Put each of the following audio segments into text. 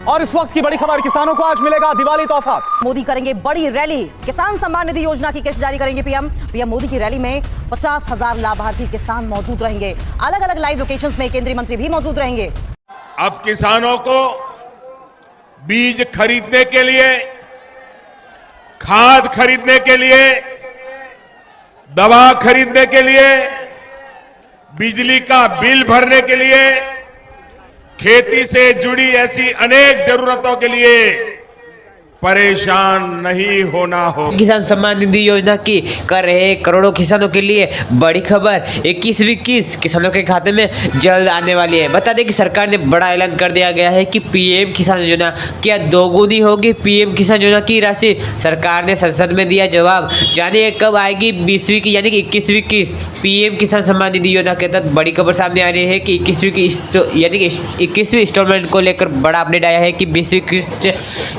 और इस वक्त की बड़ी खबर, किसानों को आज मिलेगा दिवाली तोहफा। मोदी करेंगे बड़ी रैली, किसान सम्मान निधि योजना की किस्त जारी करेंगे पीएम मोदी की रैली में 50,000 लाभार्थी किसान मौजूद रहेंगे। अलग अलग लाइव लोकेशंस में केंद्रीय मंत्री भी मौजूद रहेंगे। अब किसानों को बीज खरीदने के लिए, खाद खरीदने के लिए, दवा खरीदने के लिए, बिजली का बिल भरने के लिए, खेती से जुड़ी ऐसी अनेक जरूरतों के लिए परेशान नहीं होना हो। किसान सम्मान निधि योजना की कर रहे करोड़ों किसानों के लिए बड़ी खबर 21वीं किस्त किसानों के खाते में जल्द आने वाली है। बता दें कि सरकार ने बड़ा ऐलान कर दिया गया है कि पीएम किसान योजना क्या दोगुनी होगी। पीएम किसान योजना की राशि सरकार ने संसद में दिया जवाब। जानिए कब आएगी 20वीं की यानी कि 21वीं किस्त। पीएम किसान सम्मान निधि योजना के तहत बड़ी खबर सामने आ रही है कि 21वीं किस्त यानी कि 21वीं इंस्टॉलमेंट को लेकर बड़ा अपडेट आया है कि 20वीं किस्त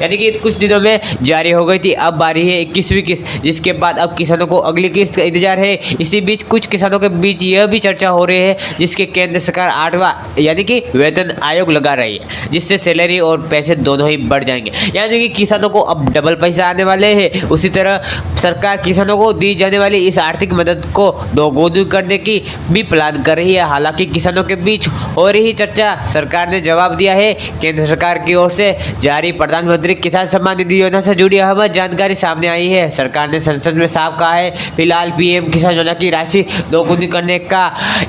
यानी कि कुछ में जारी हो गई थी, अब बारी है 21वीं किस्त, जिसके बाद अब किसानों को अगली किस्त का इंतजार है। इसी बीच कुछ किसानों के बीच यह भी चर्चा हो रही है जिसके केंद्र सरकार 8वां यानी कि वेतन आयोग लगा रही है, जिससे सैलरी और पैसे दोनों ही बढ़ जाएंगे। यानी कि किसानों को अब डबल पैसा आने वाले हैं। उसी तरह सरकार किसानों को दी जाने वाली इस आर्थिक मदद को दोगुनी करने की भी प्लान कर रही है। हालांकि किसानों के बीच हो रही चर्चा सरकार ने जवाब दिया है। केंद्र सरकार की ओर से जारी प्रधानमंत्री किसान सम्मान निधि योजना से जुड़ी अहम जानकारी सामने आई है। सरकार ने संसद में साफ कहा है फिलहाल पीएम किसान योजना की राशि दोगुनी करने का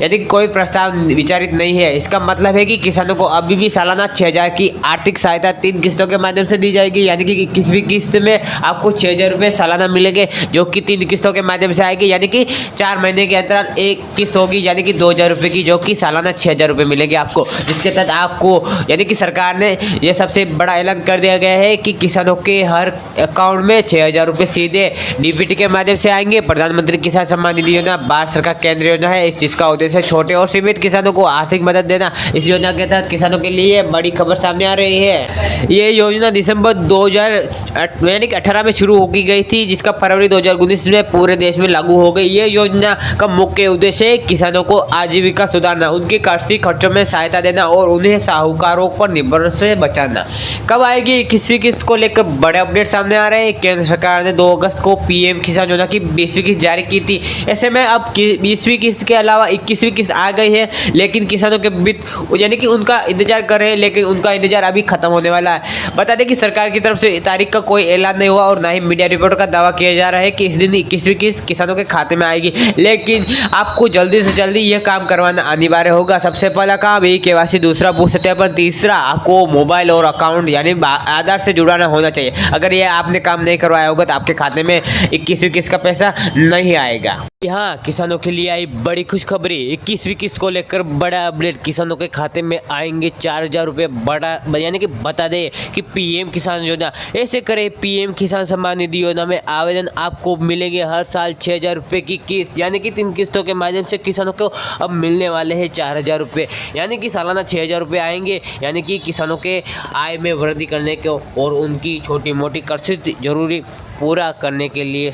यदि कोई प्रस्ताव विचारित नहीं है। इसका मतलब है कि किसानों को अभी भी सालाना 6,000 की आर्थिक सहायता 3 किस्तों के माध्यम से दी जाएगी। यानी कि 21वीं किस्त में आपको 6,000 रुपये सालाना मिलेंगे, जो कि 3 किस्तों के माध्यम से आएगी। यानी कि 4 महीने के अंतराल एक किस्त होगी, यानी कि 2,000 रुपये की, जो कि सालाना 6,000 रुपये मिलेंगे आपको। जिसके तहत आपको यानी कि सरकार ने यह सबसे बड़ा ऐलान कर दिया गया है कि किसानों के हर अकाउंट में 6,000 रुपये सीधे डीबीटी के माध्यम से आएंगे। प्रधानमंत्री किसान सम्मान निधि योजना भारत सरकार केंद्रीय योजना है, जिसका उद्देश्य छोटे और सीमित किसानों को आर्थिक मदद देना। इस योजना के तहत किसानों के लिए बड़ी खबर सामने आ रही है। ये योजना दिसंबर 2018 में शुरू हो गई थी, जिसका फरवरी 2019 में पूरे देश में लागू हो गई। ये योजना का मुख्य उद्देश्य है किसानों को आजीविका सुधारना, उनके कृषि खर्चों में सहायता देना और उन्हें साहूकारों पर निर्भर से बचाना। कब आएगी 21वीं किस्त को लेकर बड़े अपडेट सामने आ रहे हैं। केंद्र सरकार ने 2 अगस्त को पीएम किसान योजना की 20वीं किस्त जारी की थी। ऐसे में अब 20वीं किस्त के अलावा 21वीं किस्त आ गई है, लेकिन किसानों के बीच यानी कि उनका इंतजार कर रहे हैं, लेकिन उनका इंतजार अभी खत्म होने वाला है। बता दें कि सरकार की तरफ से तारीख का कोई ऐलान नहीं हुआ और ना ही मीडिया रिपोर्ट का दावा किया जा रहा है कि इस दिन 21वीं किस्त किसानों के खाते में आएगी, लेकिन आपको जल्दी से जल्दी यह काम करवाना अनिवार्य होगा। सबसे पहला काम यही केवाईसी, दूसरा बूथ सत्यापन, तीसरा आपको मोबाइल और अकाउंट यानी आधार से जुड़ाना होना चाहिए। अगर ये आपने काम नहीं करवाया होगा तो आपके खाते में 21वीं किस्त का पैसा नहीं आएगा। यहाँ किसानों के लिए आई बड़ी खुशखबरी, 21वीं किस्त को लेकर बड़ा अपडेट। किसानों के खाते में आएंगे 4,000 रुपये। बड़ा यानी कि बता दें कि पीएम किसान योजना ऐसे करे पीएम किसान सम्मान निधि योजना में आवेदन आपको मिलेंगे हर साल 6,000 रुपये की किस्त, यानी कि 3 किस्तों के माध्यम से किसानों को अब मिलने वाले हैं 4,000 रुपये, यानी कि सालाना 6,000 रुपये आएंगे। यानी कि किसानों के आय में वृद्धि करने को और उनकी छोटी मोटी कृषि जरूरी पूरा करने के लिए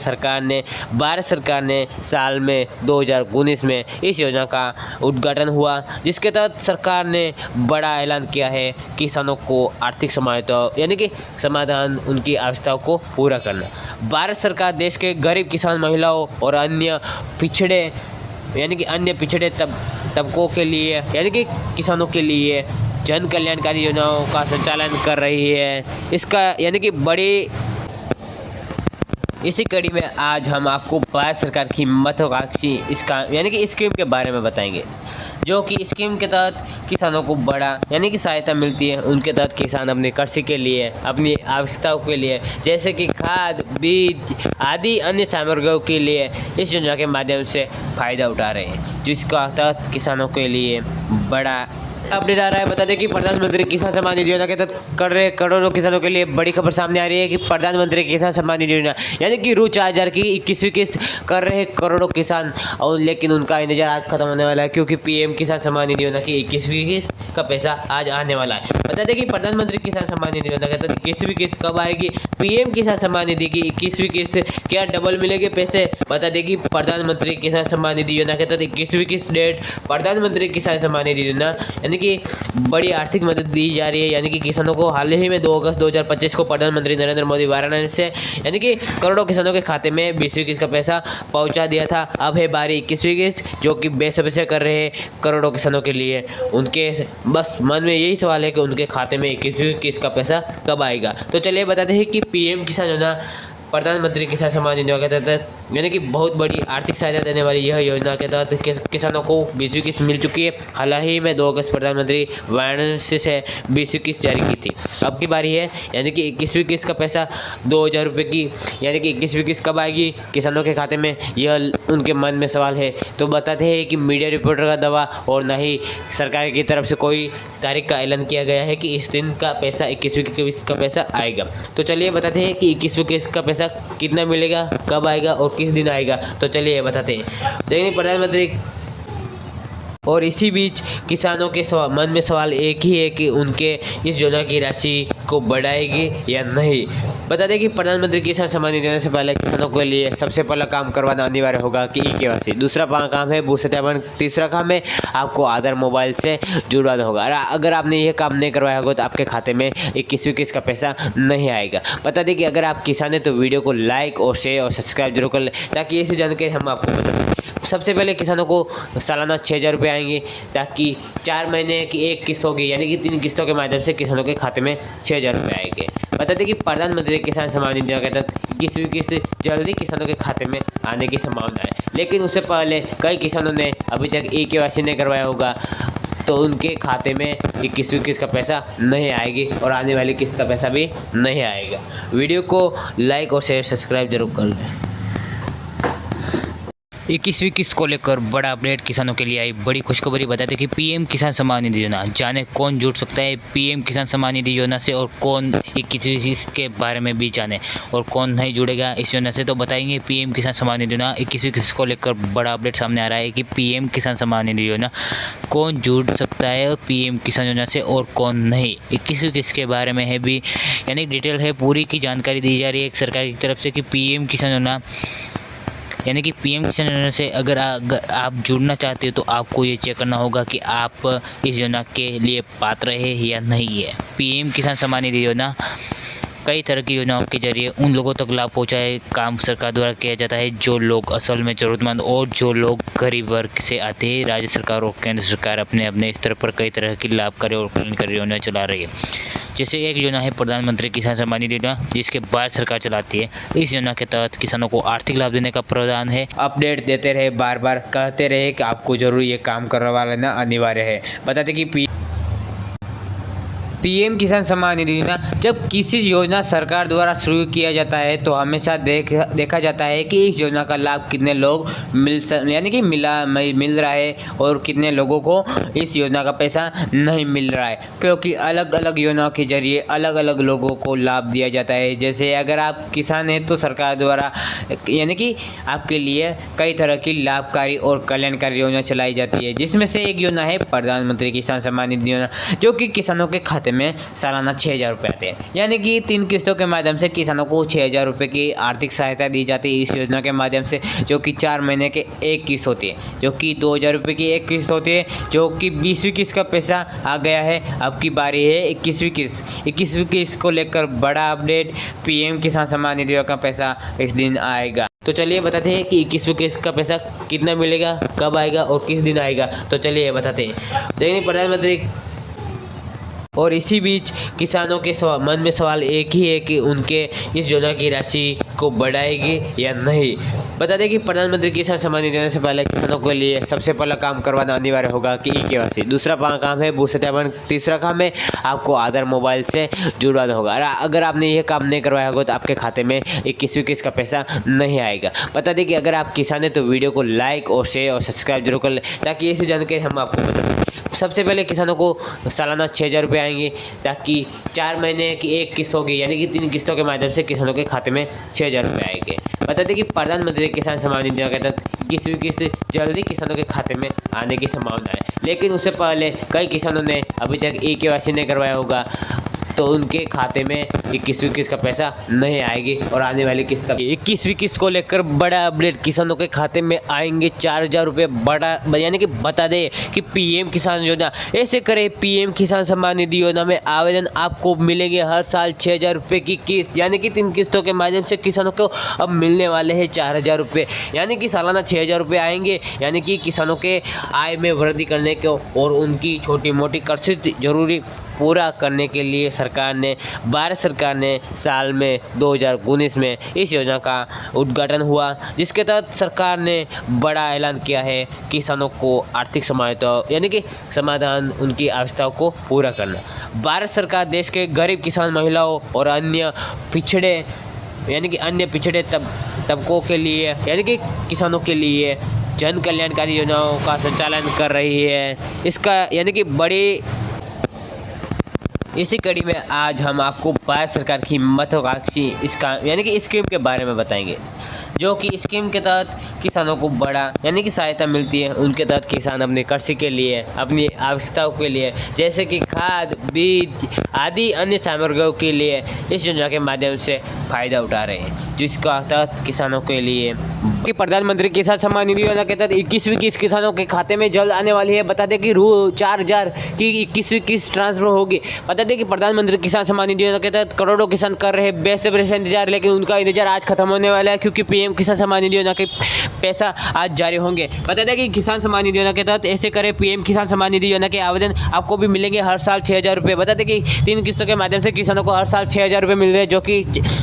भारत सरकार ने साल में 2019 में इस योजना का उद्घाटन हुआ, जिसके तहत सरकार ने बड़ा ऐलान किया है किसानों को आर्थिक सहायता यानी कि समाधान उनकी आवश्यकताओं को पूरा करना। भारत सरकार देश के गरीब किसान, महिलाओं और अन्य पिछड़े तबकों के लिए यानी कि किसानों के लिए जन कल्याणकारी योजनाओं का संचालन कर रही है। इसका यानी कि इसी कड़ी में आज हम आपको भारत सरकार की महत्वाकांक्षी यानी कि स्कीम के बारे में बताएंगे, जो कि स्कीम के तहत किसानों को बड़ा यानी कि सहायता मिलती है। उनके तहत किसान अपनी कृषि के लिए, अपनी आवश्यकताओं के लिए, जैसे कि खाद, बीज आदि अन्य सामग्रियों के लिए इस योजना के माध्यम से फ़ायदा उठा रहे हैं, जिसका तहत किसानों के लिए बड़ा अपडेट आ रहा है। बता दें कि प्रधानमंत्री किसान सम्मान निधि योजना के तहत कर रहे करोड़ों किसानों के लिए बड़ी खबर सामने आ रही है कि प्रधानमंत्री किसान सम्मान निधि योजना यानी कि रू 4,000 की 21वीं किस्त कर रहे करोड़ों किसान, और लेकिन उनका इंतजार आज खत्म होने वाला है, क्योंकि पीएम किसान सम्मान निधि योजना की 21वीं किस्त का पैसा आज आने वाला है। बता दें कि प्रधानमंत्री किसान सम्मान निधि योजना के तहत 21वीं किस्त कब आएगी। पीएम किसान सम्मान निधि की 21वीं किस्त क्या डबल मिलेंगे पैसे। बता दें कि प्रधानमंत्री किसान सम्मान निधि योजना के तहत 21वीं किस्त डेट प्रधानमंत्री किसान सम्मान निधि योजना यानी कि बड़ी आर्थिक मदद दी जा रही है। यानी कि किसानों को हाल ही में 2 अगस्त 2025 को प्रधानमंत्री नरेंद्र मोदी वाराणसी से यानी कि करोड़ों किसानों के खाते में 20वीं किस्त का पैसा पहुंचा दिया था। अब है बारी 21वीं किस्त, जो कि बेसब्री से कर रहे हैं करोड़ों किसानों के लिए। उनके बस मन में यही सवाल है कि उनके खाते में 21वीं किस्त का पैसा कब आएगा। तो चलिए बताते हैं कि पीएम किसान योजना प्रधानमंत्री किसान सम्मान योजना के तहत यानी कि बहुत बड़ी आर्थिक सहायता देने वाली यह योजना के तहत किसानों को 20वीं किस्त मिल चुकी है। हाल ही में 2 अगस्त प्रधानमंत्री वाराणसी से 20वीं किस्त जारी की थी। अब की बारी है यानी कि 21वीं किस्त का पैसा 2000 रुपये की यानी कि 21वीं किस्त कब आएगी किसानों के खाते में, यह उनके मन में सवाल है। तो बताते हैं कि मीडिया रिपोर्टर का दावा और न ही सरकार की तरफ से कोई तारीख का ऐलान किया गया है कि इस दिन का पैसा 21वीं किस्त का पैसा आएगा। तो चलिए बताते हैं कि 21वीं किस्त का पैसा कितना मिलेगा, कब आएगा और किस दिन आएगा। तो चलिए बताते हैं। देखिए प्रधानमंत्री और इसी बीच किसानों के मन में सवाल एक ही है कि उनके इस योजना की राशि को बढ़ाएगी या नहीं। बता दें कि प्रधानमंत्री किसान सम्मान योजना से पहले किसानों के लिए सबसे पहला काम करवाना अनिवार्य होगा कि ई-केवाईसी। दूसरा काम है भू सत्यापन। तीसरा काम है आपको आधार मोबाइल से जुड़वाना होगा। अगर आपने ये काम नहीं करवाया होगा तो आपके खाते में 21वीं किस्त का पैसा नहीं आएगा। बता दें कि अगर आप किसान हैं तो वीडियो को लाइक और शेयर और सब्सक्राइब जरूर कर लें ताकि ऐसी जानकारी हम आपको बता दें। सबसे पहले किसानों को सालाना 6000 रुपये आएंगे, ताकि 4 महीने की एक किस्त होगी यानी कि 3 किस्तों के माध्यम से किसानों के खाते में 6000 रुपये आएंगे। बता दें कि प्रधानमंत्री किसान सम्मान योजना के तहत 21वीं किस्त जल्दी किसानों के खाते में आने की संभावना है। लेकिन उससे पहले कई किसानों ने अभी तक ई-केवाईसी नहीं करवाया होगा तो उनके खाते में 21वीं किस्त का पैसा नहीं आएगी और आने वाली किस्त का पैसा भी नहीं आएगा। वीडियो को लाइक और शेयर सब्सक्राइब जरूर कर लें। 21वीं किस्त को लेकर बड़ा अपडेट किसानों के लिए आई बड़ी खुशखबरी। बताते कि पीएम किसान सम्मान निधि योजना, जाने कौन जुड़ सकता है पीएम किसान सम्मान निधि योजना से और कौन 21वीं किस्त के बारे में भी जाने और कौन नहीं जुड़ेगा इस योजना से। तो बताएंगे पीएम किसान सम्मान निधि योजना 21वीं किस्त को लेकर बड़ा अपडेट सामने आ रहा है कि पीएम किसान सम्मान निधि योजना कौन जुड़ सकता है पीएम किसान योजना से और कौन नहीं। 21वीं किस्त के बारे में है भी यानी डिटेल है, पूरी की जानकारी दी जा रही है सरकार की तरफ से कि पीएम किसान योजना यानी कि पीएम किसान योजना से अगर आप जुड़ना चाहते हो तो आपको ये चेक करना होगा कि आप इस योजना के लिए पात्र है या नहीं है। पीएम किसान सम्मान निधि योजना कई तरह की योजनाओं के जरिए उन लोगों तक लाभ पहुंचाए काम सरकार द्वारा किया जाता है जो लोग असल में ज़रूरतमंद और जो लोग गरीब वर्ग से आते हैं। राज्य सरकार और केंद्र सरकार अपने अपने स्तर पर कई तरह की लाभकारी और कल्याणकारी योजना चला रही है। जैसे एक योजना है प्रधानमंत्री किसान सम्मान निधि योजना, जिसके भारत सरकार चलाती है। इस योजना के तहत किसानों को आर्थिक लाभ देने का प्रावधान है। अपडेट देते रहे, बार बार कहते रहे कि आपको जरूर ये काम करवा लेना अनिवार्य है। बताते कि पीएम किसान सम्मान निधि योजना, जब किसी योजना सरकार द्वारा शुरू किया जाता है तो हमेशा देखा जाता है कि इस योजना का लाभ कितने लोग मिल रहा है और कितने लोगों को इस योजना का पैसा नहीं मिल रहा है, क्योंकि अलग अलग योजनाओं के जरिए अलग अलग लोगों को लाभ दिया जाता है। जैसे अगर आप किसान हैं तो सरकार द्वारा यानी कि आपके लिए कई तरह की लाभकारी और कल्याणकारी योजना चलाई जाती है, जिसमें से एक योजना है प्रधानमंत्री किसान सम्मान निधि योजना, जो कि किसानों के खाते में सालाना 6000 रुपये आते हैं। यानी कि 3 किस्तों के माध्यम से किसानों को 6000 रुपये की आर्थिक सहायता दी जाती है इस योजना के माध्यम से, जो कि 4 महीने के एक किस्त होती है, जो कि 2000 रुपये की एक किस्त होती है, जो कि 20वीं किस्त का पैसा आ गया है। अब की बारी है 21वीं किस्त। 21वीं किस्त को लेकर बड़ा अपडेट, पीएम किसान सम्मान निधि का पैसा इस दिन आएगा। तो चलिए बताते हैं कि 21वीं किस्त का पैसा कितना मिलेगा, कब आएगा और किस दिन आएगा। तो चलिए बताते हैं। देखिए प्रधानमंत्री और इसी बीच किसानों के मन में सवाल एक ही है कि उनके इस योजना की राशि को बढ़ाएगी या नहीं। बता दें कि प्रधानमंत्री किसान सम्मान योजना से पहले किसानों के लिए सबसे पहला काम करवाना अनिवार्य होगा कि ई-केवाईसी। दूसरा काम है भू सत्यापन। तीसरा काम है आपको आधार मोबाइल से जुड़वाना होगा। अगर आपने ये काम नहीं करवाया होगा तो आपके खाते में 21वीं किस्त का पैसा नहीं आएगा। बता दें कि अगर आप किसान हैं तो वीडियो को लाइक और शेयर और सब्सक्राइब जरूर कर लें ताकि ऐसी जानकारी हम आपको बता दें। सबसे पहले किसानों को सालाना 6000 रुपये आएंगे, ताकि 4 महीने की एक किस्त होगी यानी कि 3 किस्तों के माध्यम से किसानों के खाते में 6000 रुपये आएंगे। बता दें कि प्रधानमंत्री किसान सम्मान योजना के तहत 21वीं किस्त जल्दी किसानों के खाते में आने की संभावना है। लेकिन उससे पहले कई किसानों ने अभी तक ई-केवाईसी नहीं करवाया होगा तो उनके खाते में 21वीं किस्त का पैसा नहीं आएगी और आने वाली किस्त का 21वीं किस्त को लेकर बड़ा अपडेट। किसानों के खाते में आएंगे 4000 रुपये। बड़ा यानी कि बता दें कि पीएम किसान योजना, ऐसे करें पीएम किसान सम्मान निधि योजना में आवेदन आपको मिलेंगे हर साल 6000 रुपये की किस्त, यानी कि 3 किस्तों के माध्यम से किसानों को अब मिलने वाले हैं 4000 रुपये, यानी कि सालाना 6000 रुपये आएंगे। यानी कि किसानों के आय में वृद्धि करने को और उनकी छोटी मोटी कृषि जरूरी पूरा करने के लिए सरकार ने, भारत सरकार ने साल में 2019 में इस योजना का उद्घाटन हुआ, जिसके तहत सरकार ने बड़ा ऐलान किया है किसानों को आर्थिक सहायता यानी कि समाधान उनकी आवश्यकताओं को पूरा करना। भारत सरकार देश के गरीब किसान, महिलाओं और अन्य पिछड़े तबकों के लिए यानी कि किसानों के लिए जन कल्याणकारी योजनाओं का संचालन कर रही है। इसका यानी कि इसी कड़ी में आज हम आपको भारत सरकार की महत्वाकांक्षी यानी कि स्कीम के बारे में बताएंगे, जो कि स्कीम के तहत किसानों को बड़ा यानी कि सहायता मिलती है। उनके तहत किसान अपनी कृषि के लिए, अपनी आवश्यकताओं के लिए, जैसे कि खाद, बीज आदि अन्य सामग्रियों के लिए इस योजना के माध्यम से फ़ायदा उठा रहे हैं, जिसका तहत किसानों के लिए कि प्रधानमंत्री किसान सम्मान निधि योजना के तहत 21वीं किस्त किसानों के खाते में जल्द आने वाली है। बता दें कि 4000 की 21वीं किस्त ट्रांसफर होगी। बता दें कि प्रधानमंत्री किसान सम्मान निधि योजना के तहत करोड़ों किसान कर रहे हैं बेसब्री से इंतजार, लेकिन उनका इंतजार आज खत्म होने वाला है, क्योंकि पीएम किसान सम्मान निधि योजना के पैसा आज जारी होंगे। बता दें कि किसान सम्मान निधि योजना के तहत ऐसे करें पीएम किसान सम्मान निधि योजना के आवेदन आपको भी मिलेंगे हर साल 6000 रुपये। बता दें कि 3 किस्तों के माध्यम से किसानों को हर साल 6000 रुपये मिल रहे हैं, जो कि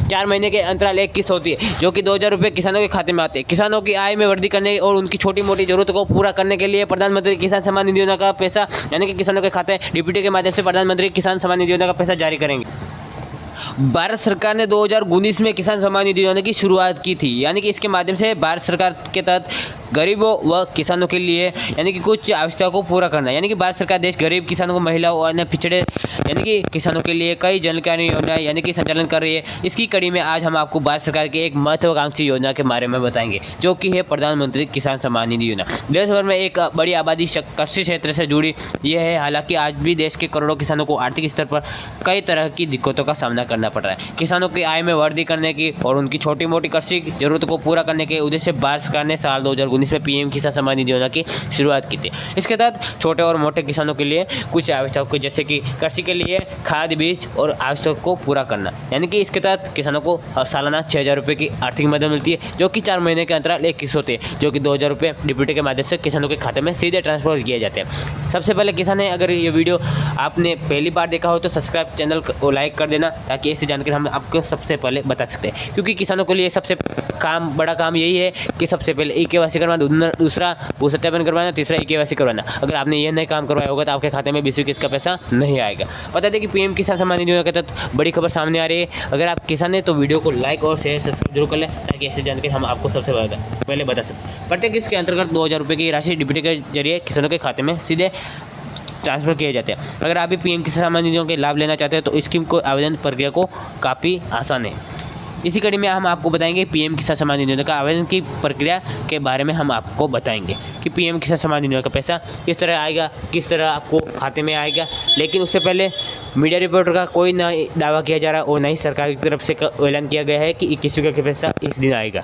4 महीने के अंतराल एक किस्त होती है, जो कि 2000 रुपये किसानों के खाते में आते हैं। किसानों की आय में वृद्धि करने और उनकी छोटी मोटी जरूरतों को पूरा करने के लिए प्रधानमंत्री किसान सम्मान निधि योजना का पैसा यानी कि किसानों के खाते डीबीटी के माध्यम से प्रधानमंत्री किसान सम्मान निधि योजना का पैसा जारी करेंगे। भारत सरकार ने 2019 में किसान सम्मान निधि योजना की शुरुआत की थी, यानी कि इसके माध्यम से भारत सरकार के तहत गरीबों व किसानों के लिए यानी कि कुछ आवश्यकताओं को पूरा करना, यानी कि भारत सरकार देश गरीब किसानों को, महिलाओं और अन्य पिछड़े यानी कि किसानों के लिए कई जनकल्याण योजनाएं यानी कि संचालन कर रही है। इसकी कड़ी में आज हम आपको भारत सरकार की एक महत्वाकांक्षी योजना के बारे में बताएंगे, जो कि है प्रधानमंत्री किसान सम्मान निधि योजना। देश भर में एक बड़ी आबादी कृषि क्षेत्र से जुड़ी यह है। हालांकि आज भी देश के करोड़ों किसानों को आर्थिक स्तर पर कई तरह की दिक्कतों का सामना करना पड़ रहा है। किसानों की आय में वृद्धि करने की और उनकी छोटी मोटी कृषि जरूरतों को पूरा करने के उद्देश्य से भारत सरकार ने साल 2019 में पीएम किसान सम्मान निधि योजना की शुरुआत की थी। इसके तहत छोटे और मोटे किसानों के लिए कुछ आवश्यकताओं को, जैसे कि कृषि के लिए खाद, बीज और आवश्यकताओं को पूरा करना, यानी कि इसके तहत किसानों को सालाना 6000 रुपये की आर्थिक मदद मिलती है, जो कि 4 महीने के अंतराल एक किस्त होते हैं, जो कि 2000 रुपये डीबीटी के माध्यम से किसानों के खाते में सीधे ट्रांसफर किए जाते हैं। सबसे पहले किसान है, अगर ये वीडियो आपने पहली बार देखा हो तो सब्सक्राइब चैनल को लाइक कर देना, ताकि ऐसी जानकारी हम आपको सबसे पहले बता सकते हैं। क्योंकि किसानों के लिए सबसे बड़ा काम यही है कि सबसे पहले ई-केवाईसी करवाना, दूसरा भू सत्यापन करवाना, तीसरा ई-केवाईसी करवाना। अगर आपने ये नहीं काम करवाया होगा तो आपके खाते में 20वीं किस्त का पैसा नहीं आएगा। बता दें कि पीएम किसान सम्मान निधि योजना के तहत बड़ी खबर सामने आ रही है। अगर आप किसान हैं तो वीडियो को लाइक और शेयर सब्सक्राइब जरूर कर लें, ताकि ऐसी जानकारी हम आपको सबसे पहले बता सकें। प्रत्येक किस्त के अंतर्गत 2000 रुपये की राशि डीबीटी के जरिए किसानों के खाते में सीधे ट्रांसफर किए जाते हैं। अगर आप भी पीएम किसान सम्मान निधियों के लाभ लेना चाहते हैं तो स्कीम को आवेदन प्रक्रिया को काफ़ी आसान है। इसी कड़ी में हम आपको बताएंगे पीएम किसान सम्मान निधि का आवेदन की प्रक्रिया के बारे में हम आपको बताएंगे कि पीएम किसान सम्मान निधि का पैसा किस तरह आएगा, किस तरह आपको खाते में आएगा। लेकिन उससे पहले मीडिया रिपोर्टर का कोई ना दावा किया जा रहा और ना ही सरकार की तरफ से ऐलान किया गया है कि 21वीं का पैसा इस दिन आएगा।